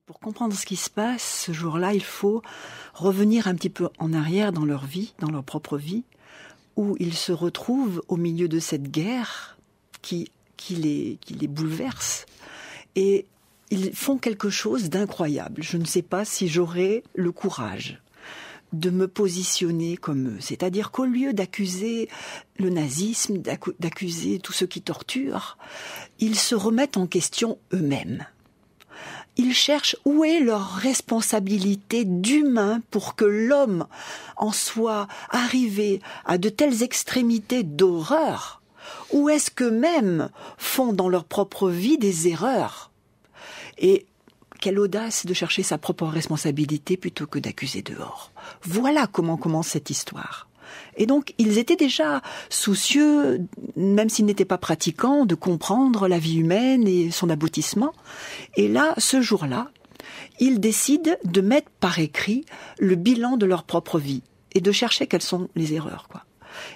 Pour comprendre ce qui se passe ce jour-là, il faut revenir un petit peu en arrière dans leur vie, dans leur propre vie, où ils se retrouvent au milieu de cette guerre qui les bouleverse. Et ils font quelque chose d'incroyable. Je ne sais pas si j'aurai le courage de me positionner comme eux. C'est-à-dire qu'au lieu d'accuser le nazisme, d'accuser tous ceux qui torturent, ils se remettent en question eux-mêmes. Ils cherchent où est leur responsabilité d'humain pour que l'homme en soit arrivé à de telles extrémités d'horreur. Où est-ce qu'eux-mêmes font dans leur propre vie des erreurs? Et quelle audace de chercher sa propre responsabilité plutôt que d'accuser dehors. Voilà comment commence cette histoire. Et donc, ils étaient déjà soucieux, même s'ils n'étaient pas pratiquants, de comprendre la vie humaine et son aboutissement. Et là, ce jour-là, ils décident de mettre par écrit le bilan de leur propre vie et de chercher quelles sont les erreurs, quoi.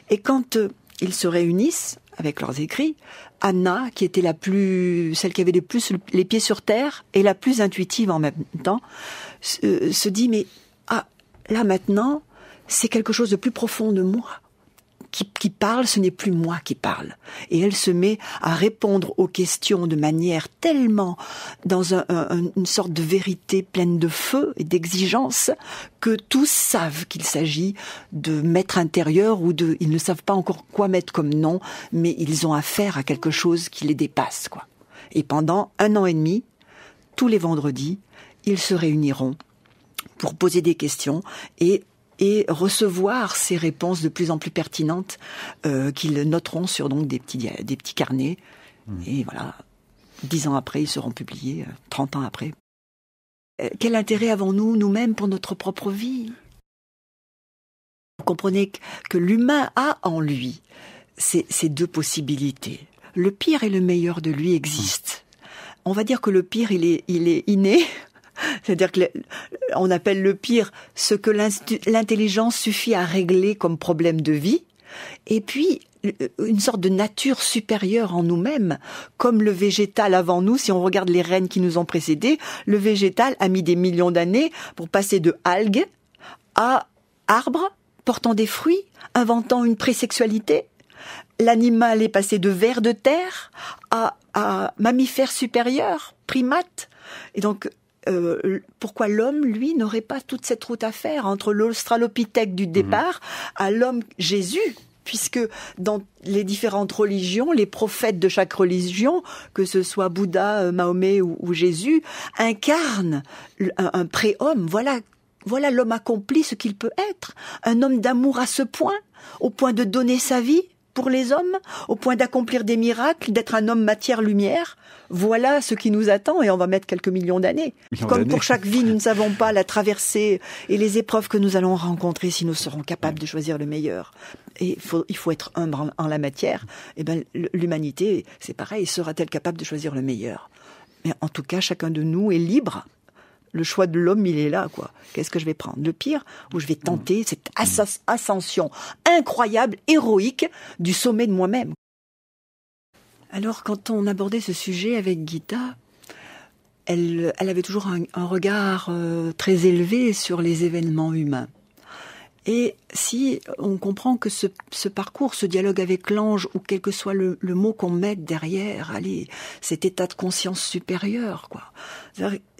Et quand ils se réunissent avec leurs écrits, Anna, qui était celle qui avait le plus les pieds sur terre et la plus intuitive en même temps, se dit, mais là maintenant, c'est quelque chose de plus profond de moi qui parle, ce n'est plus moi qui parle. Et elle se met à répondre aux questions de manière tellement dans une sorte de vérité pleine de feu et d'exigence que tous savent qu'il s'agit de maître intérieur ils ne savent pas encore quoi mettre comme nom, mais ils ont affaire à quelque chose qui les dépasse, quoi. Et pendant 1 an et demi, tous les vendredis, ils se réuniront pour poser des questions et recevoir ces réponses de plus en plus pertinentes qu'ils noteront sur donc des petits carnets. Et voilà, 10 ans après, ils seront publiés, 30 ans après. Quel intérêt avons-nous, nous-mêmes, pour notre propre vie? Vous comprenez que l'humain a en lui ces 2 possibilités. Le pire et le meilleur de lui existent. On va dire que le pire, il est inné. C'est-à-dire qu'on appelle le pire ce que l'intelligence suffit à régler comme problème de vie, et puis une sorte de nature supérieure en nous-mêmes, comme le végétal avant nous. Si on regarde les reines qui nous ont précédés, le végétal a mis des millions d'années pour passer de algues à arbre, portant des fruits, inventant une présexualité. L'animal est passé de ver de terre à mammifère supérieur, primate. Et donc, pourquoi l'homme, lui, n'aurait pas toute cette route à faire entre l'australopithèque du départ à l'homme Jésus, puisque dans les différentes religions, les prophètes de chaque religion, que ce soit Bouddha, Mahomet ou Jésus, incarnent un pré-homme. Voilà l'homme accompli, ce qu'il peut être. Un homme d'amour à ce point, au point de donner sa vie pour les hommes, au point d'accomplir des miracles, d'être un homme matière-lumière. Voilà ce qui nous attend, et on va mettre quelques millions d'années. Comme pour chaque vie, nous ne savons pas la traversée et les épreuves que nous allons rencontrer si nous serons capables de choisir le meilleur. Et il faut être humble en la matière. Et ben, l'humanité, c'est pareil, sera-t-elle capable de choisir le meilleur? Mais en tout cas, chacun de nous est libre. Le choix de l'homme, il est là, quoi. Qu'est-ce que je vais prendre? Le pire, ou je vais tenter cette ascension incroyable, héroïque, du sommet de moi-même. Alors, quand on abordait ce sujet avec Gita, elle avait toujours un regard très élevé sur les événements humains. Et si on comprend que ce parcours, ce dialogue avec l'ange, ou quel que soit le mot qu'on mette derrière, cet état de conscience supérieure, quoi.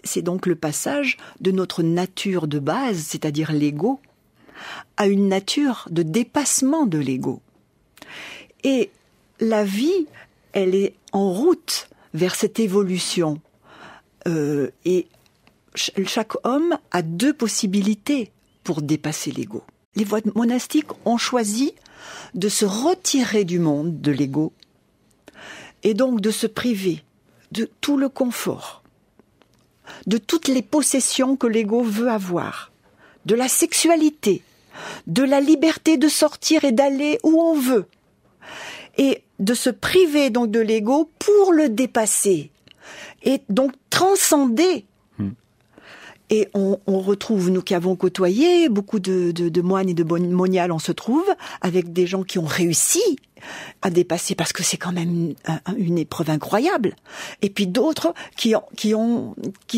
C'est donc le passage de notre nature de base, c'est-à-dire l'ego, à une nature de dépassement de l'ego. Et la vie, elle est en route vers cette évolution. Et chaque homme a 2 possibilités pour dépasser l'ego. Les voies monastiques ont choisi de se retirer du monde de l'ego et donc de se priver de tout le confort, de toutes les possessions que l'ego veut avoir, de la sexualité, de la liberté de sortir et d'aller où on veut, et de se priver donc de l'ego pour le dépasser, et donc transcender. Et on retrouve, nous qui avons côtoyé, beaucoup de moines et de moniales, on se trouve avec des gens qui ont réussi à dépasser, parce que c'est quand même une épreuve incroyable. Et puis d'autres qui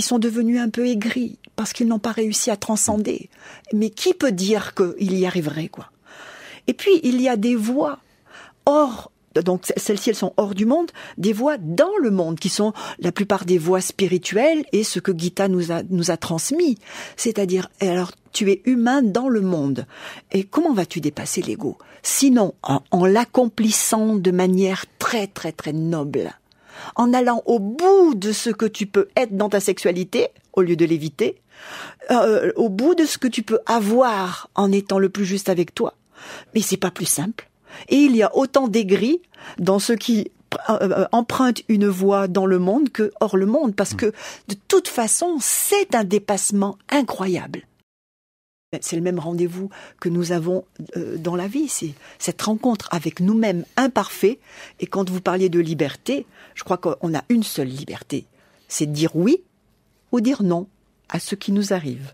sont devenus un peu aigris, parce qu'ils n'ont pas réussi à transcender. Mais qui peut dire qu'il y arriverait, quoi? Et puis, il y a des voies hors. Donc celles-ci, elles sont hors du monde, des voies dans le monde, qui sont la plupart des voies spirituelles et ce que Gita nous a transmis. C'est-à-dire, alors tu es humain dans le monde. Et comment vas-tu dépasser l'ego? Sinon, en l'accomplissant de manière très très très noble, en allant au bout de ce que tu peux être dans ta sexualité, au lieu de l'éviter, au bout de ce que tu peux avoir en étant le plus juste avec toi. Mais c'est pas plus simple. Et il y a autant d'aigris dans ceux qui empruntent une voie dans le monde que hors le monde, parce que de toute façon, c'est un dépassement incroyable. C'est le même rendez-vous que nous avons dans la vie, c'est cette rencontre avec nous-mêmes imparfaits. Et quand vous parliez de liberté, je crois qu'on a une seule liberté, c'est de dire oui ou dire non à ce qui nous arrive.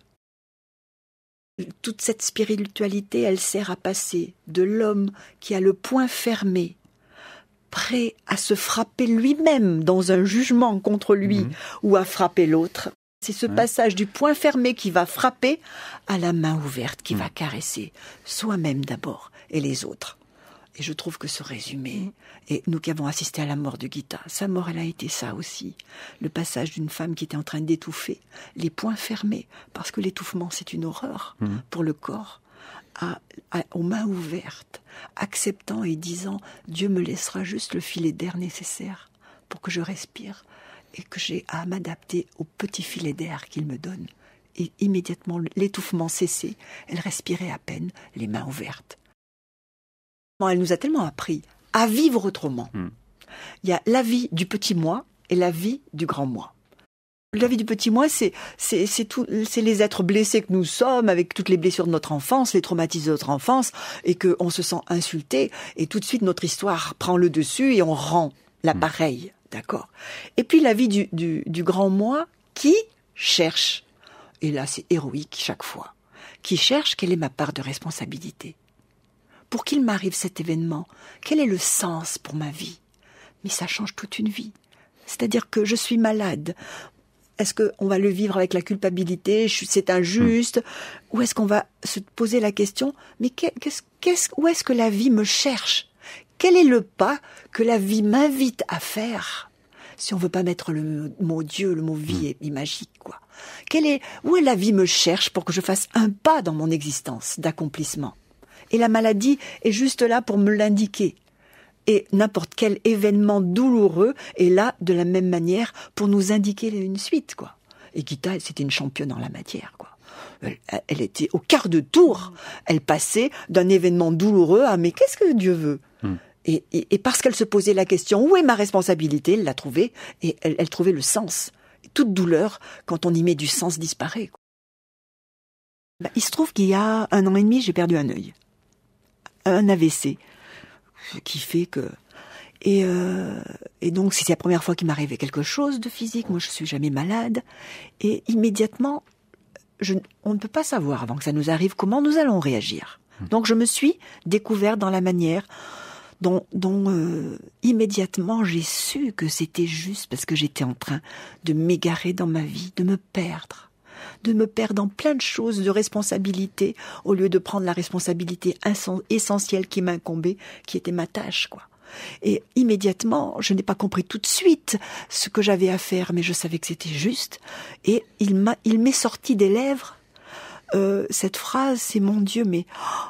Toute cette spiritualité, elle sert à passer de l'homme qui a le poing fermé, prêt à se frapper lui-même dans un jugement contre lui ou à frapper l'autre. C'est ce passage du poing fermé qui va frapper à la main ouverte, qui va caresser soi-même d'abord et les autres. Et je trouve que ce résumé, et nous qui avons assisté à la mort de Gita, sa mort, elle a été ça aussi. Le passage d'une femme qui était en train d'étouffer, les poings fermés, parce que l'étouffement, c'est une horreur pour le corps, aux mains ouvertes, acceptant et disant « Dieu me laissera juste le filet d'air nécessaire pour que je respire et que j'ai à m'adapter au petit filet d'air qu'il me donne. » Et immédiatement, l'étouffement cessait, elle respirait à peine, les mains ouvertes. Elle nous a tellement appris à vivre autrement. Il y a la vie du petit moi et la vie du grand moi. La vie du petit moi, c'est les êtres blessés que nous sommes, avec toutes les blessures de notre enfance, les traumatismes de notre enfance, et qu'on se sent insulté, et tout de suite notre histoire prend le dessus et on rend l'appareil, d'accord? Et puis la vie du grand moi qui cherche, et là c'est héroïque chaque fois, qui cherche quelle est ma part de responsabilité. Pour qu'il m'arrive cet événement, quel est le sens pour ma vie? Mais ça change toute une vie. C'est-à-dire que je suis malade. Est-ce qu'on va le vivre avec la culpabilité? C'est injuste? Ou est-ce qu'on va se poser la question, mais où est-ce que la vie me cherche? Quel est le pas que la vie m'invite à faire? Si on veut pas mettre le mot Dieu, le mot vie est magique, quoi. Où la vie me cherche pour que je fasse un pas dans mon existence d'accomplissement? Et la maladie est juste là pour me l'indiquer. Et n'importe quel événement douloureux est là de la même manière pour nous indiquer une suite, quoi. Et Gita, c'était une championne en la matière, quoi. Elle était au quart de tour. Elle passait d'un événement douloureux à mais qu'est-ce que Dieu veut? Et parce qu'elle se posait la question où est ma responsabilité, elle l'a trouvée et elle trouvait le sens. Et toute douleur, quand on y met du sens, disparaît, quoi. Il se trouve qu'il y a 1 an et demi, j'ai perdu un œil. Un AVC, qui fait que... Et donc, c'est la première fois qu'il m'arrivait quelque chose de physique. Moi, je suis jamais malade. Et immédiatement, on ne peut pas savoir, avant que ça nous arrive, comment nous allons réagir. Donc, je me suis découverte dans la manière dont immédiatement, j'ai su que c'était juste parce que j'étais en train de m'égarer dans ma vie, de me perdre dans plein de choses, de responsabilités, au lieu de prendre la responsabilité essentielle qui m'incombait, qui était ma tâche, quoi. Et immédiatement, je n'ai pas compris tout de suite ce que j'avais à faire, mais je savais que c'était juste. Et il m'est sorti des lèvres cette phrase, c'est mon Dieu, mais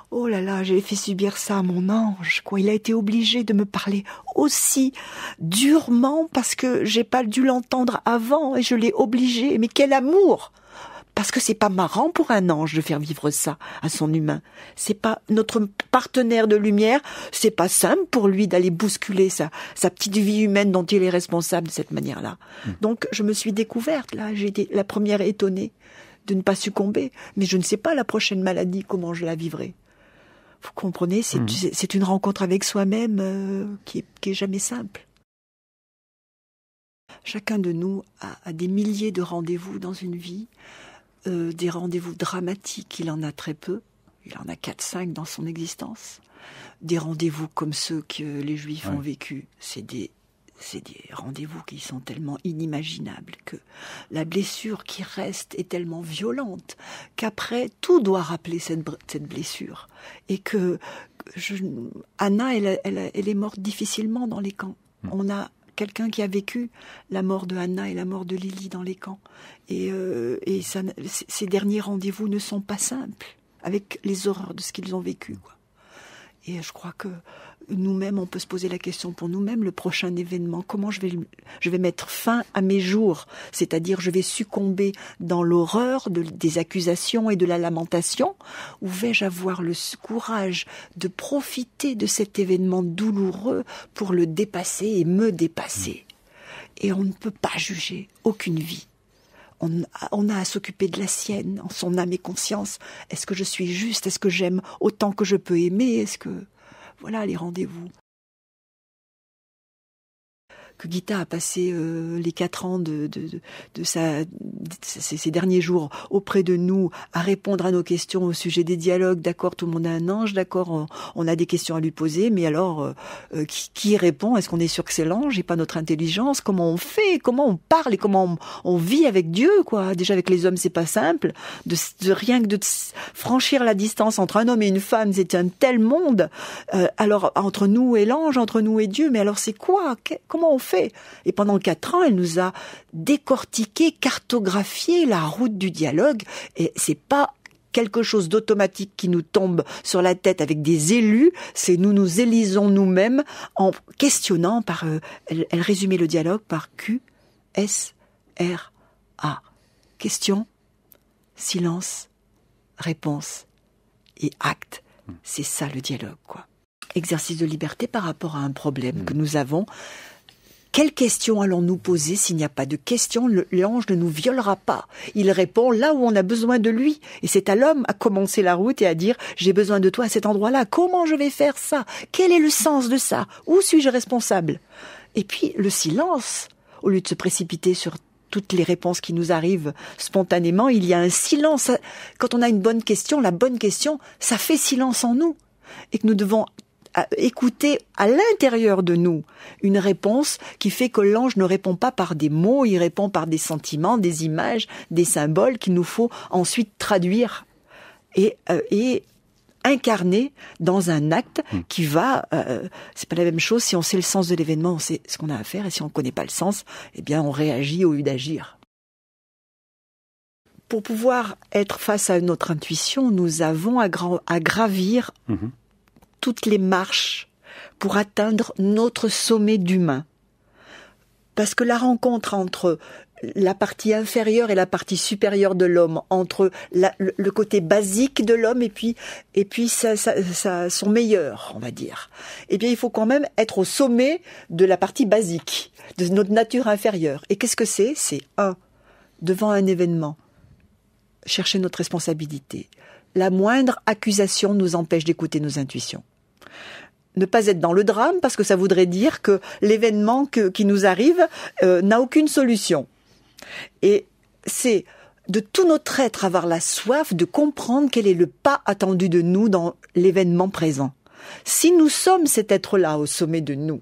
oh là là, j'ai fait subir ça à mon ange, quoi. Il a été obligé de me parler aussi durement parce que j'ai pas dû l'entendre avant et je l'ai obligé. Mais quel amour! Parce que c'est pas marrant pour un ange de faire vivre ça à son humain. C'est pas notre partenaire de lumière, c'est pas simple pour lui d'aller bousculer sa petite vie humaine dont il est responsable de cette manière-là. Donc je me suis découverte là, j'ai été la première étonnée. de ne pas succomber. Mais je ne sais pas la prochaine maladie, comment je la vivrai. Vous comprenez, c'est une rencontre avec soi-même qui est jamais simple. Chacun de nous a des milliers de rendez-vous dans une vie, des rendez-vous dramatiques, il en a très peu, il en a 4-5 dans son existence. Des rendez-vous comme ceux que les Juifs ont vécu, c'est des rendez-vous qui sont tellement inimaginables que la blessure qui reste est tellement violente qu'après, tout doit rappeler cette blessure. Et que Anna, elle est morte difficilement dans les camps. On a quelqu'un qui a vécu la mort de Anna et la mort de Lily dans les camps. Et ces derniers rendez-vous ne sont pas simples, avec les horreurs de ce qu'ils ont vécu, quoi. Et je crois que nous-mêmes, on peut se poser la question pour nous-mêmes, le prochain événement, comment je vais mettre fin à mes jours, c'est-à-dire je vais succomber dans l'horreur des accusations et de la lamentation, ou vais-je avoir le courage de profiter de cet événement douloureux pour le dépasser et me dépasser. Et on ne peut pas juger aucune vie. On a à s'occuper de la sienne, en son âme et conscience. Est-ce que je suis juste? Est-ce que j'aime autant que je peux aimer? Est-ce que... Voilà les rendez-vous. Que Gita a passé les 4 ans de ces derniers jours auprès de nous à répondre à nos questions au sujet des dialogues. D'accord, tout le monde a un ange, d'accord, on a des questions à lui poser, mais alors, qui répond? Est-ce qu'on est sûr que c'est l'ange et pas notre intelligence? Comment on fait? Comment on parle et comment on vit avec Dieu, quoi? Déjà avec les hommes, c'est pas simple. Rien que de franchir la distance entre un homme et une femme, c'est un tel monde. Alors, entre nous et l'ange, entre nous et Dieu, mais alors c'est quoi? Comment on fait? Et pendant 4 ans, elle nous a décortiqué, cartographié la route du dialogue. Et c'est pas quelque chose d'automatique qui nous tombe sur la tête avec des élus. C'est nous élisons nous-mêmes en questionnant par. Elle résumait le dialogue par Q-S-R-A. Question, silence, réponse et acte. C'est ça le dialogue, quoi. Exercice de liberté par rapport à un problème que nous avons. Quelle question allons-nous poser? S'il n'y a pas de question, l'ange ne nous violera pas. Il répond là où on a besoin de lui. Et c'est à l'homme à commencer la route et à dire « J'ai besoin de toi à cet endroit-là. Comment je vais faire ça? Quel est le sens de ça? Où suis-je responsable ?» Et puis le silence, au lieu de se précipiter sur toutes les réponses qui nous arrivent spontanément, il y a un silence. Quand on a une bonne question, la bonne question, ça fait silence en nous. Et que nous devons écouter à l'intérieur de nous une réponse qui fait que l'ange ne répond pas par des mots, il répond par des sentiments, des images, des symboles qu'il nous faut ensuite traduire et incarner dans un acte qui va... c'est pas la même chose si on sait le sens de l'événement, on sait ce qu'on a à faire, et si on ne connaît pas le sens, eh bien on réagit au lieu d'agir. Pour pouvoir être face à notre intuition, nous avons à gravir toutes les marches pour atteindre notre sommet d'humain. Parce que la rencontre entre la partie inférieure et la partie supérieure de l'homme, entre le côté basique de l'homme et puis son meilleur, on va dire, eh bien il faut quand même être au sommet de la partie basique, de notre nature inférieure. Et qu'est-ce que c'est? C'est devant un événement, chercher notre responsabilité. La moindre accusation nous empêche d'écouter nos intuitions. Ne pas être dans le drame, parce que ça voudrait dire que l'événement qui nous arrive n'a aucune solution. Et c'est de tout notre être avoir la soif de comprendre quel est le pas attendu de nous dans l'événement présent. Si nous sommes cet être-là au sommet de nous,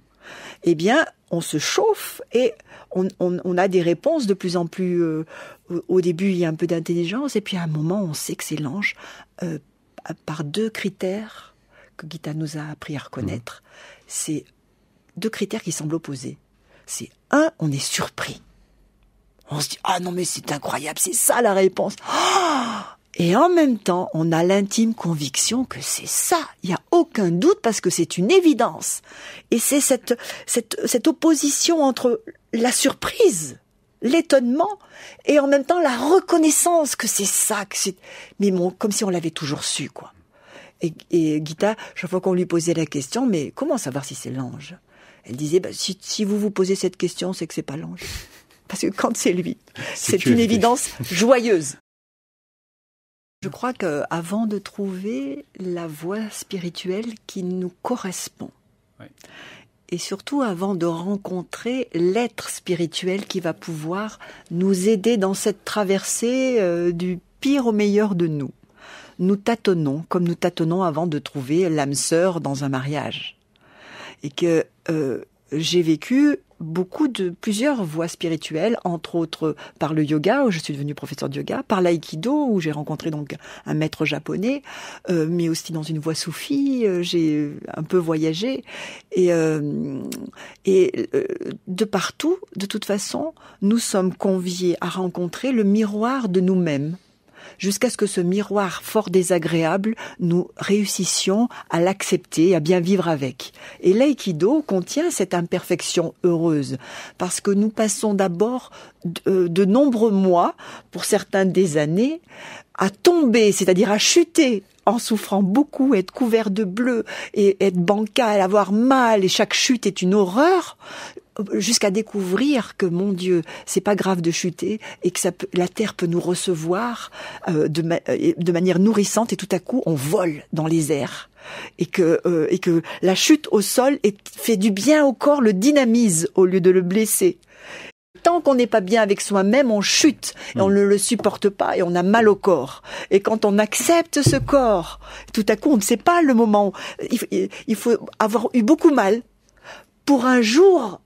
eh bien, on se chauffe et on a des réponses de plus en plus... au début, il y a un peu d'intelligence, et puis à un moment, on sait que c'est l'ange par 2 critères que Gita nous a appris à reconnaître. C'est 2 critères qui semblent opposés. C'est 1, on est surpris. On se dit, ah non mais c'est incroyable, c'est ça la réponse. Et en même temps, on a l'intime conviction que c'est ça. Il n'y a aucun doute parce que c'est une évidence. Et c'est cette opposition entre la surprise, l'étonnement, et en même temps la reconnaissance que c'est ça, mais comme si on l'avait toujours su, quoi. Et Gita, chaque fois qu'on lui posait la question, mais comment savoir si c'est l'ange? Elle disait, si vous vous posez cette question, c'est que c'est pas l'ange. Parce que quand c'est lui, c'est une évidence joyeuse. Je crois qu'avant de trouver la voie spirituelle qui nous correspond, et surtout avant de rencontrer l'être spirituel qui va pouvoir nous aider dans cette traversée du pire au meilleur de nous. Nous tâtonnons comme nous tâtonnons avant de trouver l'âme sœur dans un mariage. Et que j'ai vécu plusieurs voies spirituelles, entre autres par le yoga, où je suis devenue professeure de yoga, par l'aïkido, où j'ai rencontré donc un maître japonais, mais aussi dans une voie soufie, j'ai un peu voyagé, et de partout, de toute façon, nous sommes conviés à rencontrer le miroir de nous-mêmes, jusqu'à ce que ce miroir fort désagréable, nous réussissions à l'accepter, à bien vivre avec. Et l'aïkido contient cette imperfection heureuse, parce que nous passons d'abord de nombreux mois, pour certains des années, à tomber, c'est-à-dire à chuter, en souffrant beaucoup, être couvert de bleu, et être bancal, avoir mal, et chaque chute est une horreur, jusqu'à découvrir que, mon Dieu, c'est pas grave de chuter et que la terre peut nous recevoir de manière nourrissante, et tout à coup on vole dans les airs, et que la chute au sol fait du bien au corps, le dynamise au lieu de le blesser. Tant qu'on n'est pas bien avec soi-même, on chute et on ne le supporte pas et on a mal au corps. Et quand on accepte ce corps, tout à coup on ne sait pas le moment. Il faut avoir eu beaucoup mal pour un jour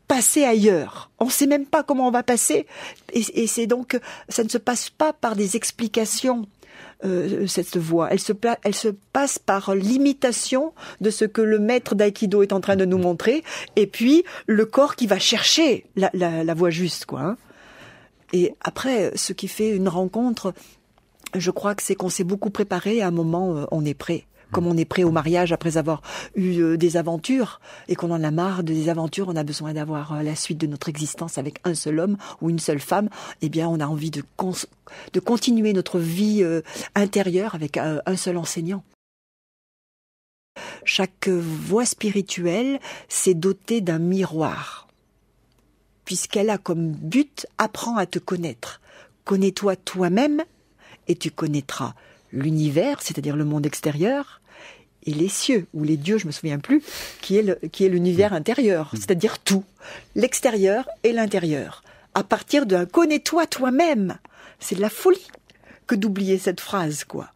passer ailleurs. On ne sait même pas comment on va passer, et c'est donc, ça ne se passe pas par des explications, cette voie. Elle se passe par l'imitation de ce que le maître d'aïkido est en train de nous montrer, et puis le corps qui va chercher la voie juste, quoi. Hein. Et après, ce qui fait une rencontre, je crois que c'est qu'on s'est beaucoup préparé, et à un moment, on est prêt. Comme on est prêt au mariage après avoir eu des aventures, et qu'on en a marre des aventures, on a besoin d'avoir la suite de notre existence avec un seul homme ou une seule femme, eh bien on a envie de continuer notre vie intérieure avec un seul enseignant. Chaque voie spirituelle s'est dotée d'un miroir, puisqu'elle a comme but: apprends à te connaître. Connais-toi toi-même et tu connaîtras l'univers, c'est-à-dire le monde extérieur, et les cieux, ou les dieux, je me souviens plus, qui est l'univers intérieur, c'est-à-dire tout, l'extérieur et l'intérieur. À partir d'un connais-toi toi-même, c'est de la folie que d'oublier cette phrase, quoi.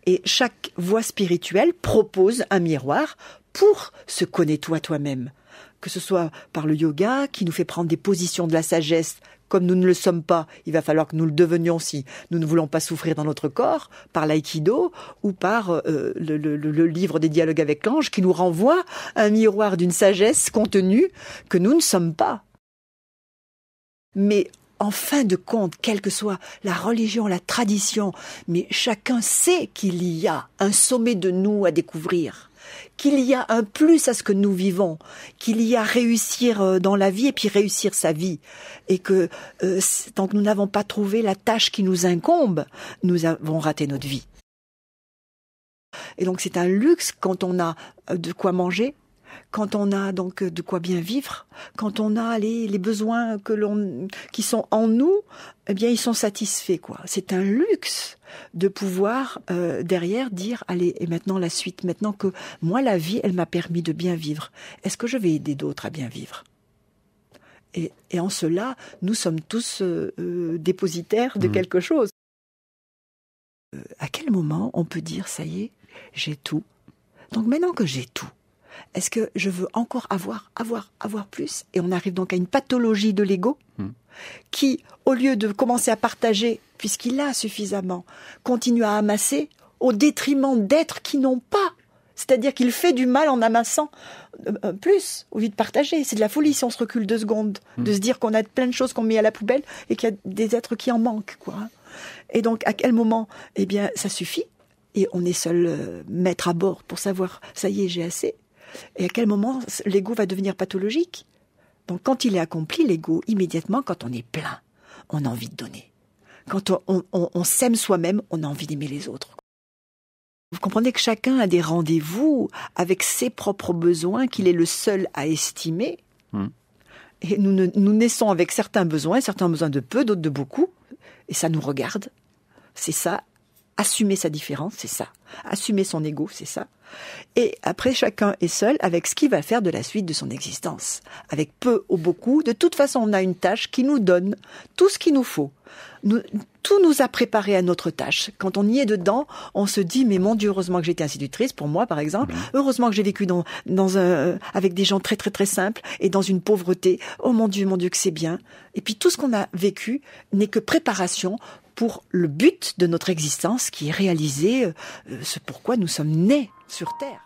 Et chaque voie spirituelle propose un miroir pour ce connais-toi toi-même. Que ce soit par le yoga, qui nous fait prendre des positions de la sagesse, comme nous ne le sommes pas, il va falloir que nous le devenions si nous ne voulons pas souffrir dans notre corps, par l'aïkido, ou par le livre des dialogues avec l'ange, qui nous renvoie un miroir d'une sagesse contenue que nous ne sommes pas. Mais en fin de compte, quelle que soit la religion, la tradition, mais chacun sait qu'il y a un sommet de nous à découvrir, qu'il y a un plus à ce que nous vivons, qu'il y a réussir dans la vie et puis réussir sa vie, et que tant que nous n'avons pas trouvé la tâche qui nous incombe, nous avons raté notre vie. Et donc c'est un luxe quand on a de quoi manger, quand on a donc de quoi bien vivre, quand on a les besoins qui sont en nous, eh bien ils sont satisfaits, quoi. C'est un luxe de pouvoir derrière dire allez, et maintenant la suite, maintenant que moi la vie elle m'a permis de bien vivre, est-ce que je vais aider d'autres à bien vivre? Et en cela nous sommes tous dépositaires de quelque chose. À quel moment on peut dire ça y est, j'ai tout, donc maintenant que j'ai tout, est-ce que je veux encore avoir plus? Et on arrive donc à une pathologie de l'ego qui, au lieu de commencer à partager, puisqu'il a suffisamment, continue à amasser au détriment d'êtres qui n'ont pas. C'est-à-dire qu'il fait du mal en amassant plus, au lieu de partager. C'est de la folie si on se recule 2 secondes, de se dire qu'on a plein de choses qu'on met à la poubelle et qu'il y a des êtres qui en manquent, quoi. Et donc, à quel moment, eh bien, ça suffit, et on est seul maître à bord pour savoir, ça y est, j'ai assez. Et à quel moment l'ego va devenir pathologique? Donc quand il est accompli, l'ego, immédiatement, quand on est plein, on a envie de donner. Quand on s'aime soi-même, on a envie d'aimer les autres. Vous comprenez que chacun a des rendez-vous avec ses propres besoins qu'il est le seul à estimer. Et nous naissons avec certains besoins de peu, d'autres de beaucoup. Et ça nous regarde. C'est ça, Assumer sa différence, c'est ça. Assumer son ego, c'est ça. Et après, chacun est seul avec ce qu'il va faire de la suite de son existence. Avec peu ou beaucoup, de toute façon, on a une tâche qui nous donne tout ce qu'il nous faut. Tout nous a préparé à notre tâche. Quand on y est dedans, on se dit, mais mon Dieu, heureusement que j'ai été institutrice, pour moi, par exemple. Heureusement que j'ai vécu avec des gens très, très, très simples et dans une pauvreté. Oh mon Dieu, que c'est bien. Et puis, tout ce qu'on a vécu n'est que préparation pour le but de notre existence qui est réalisé, ce pourquoi nous sommes nés sur Terre.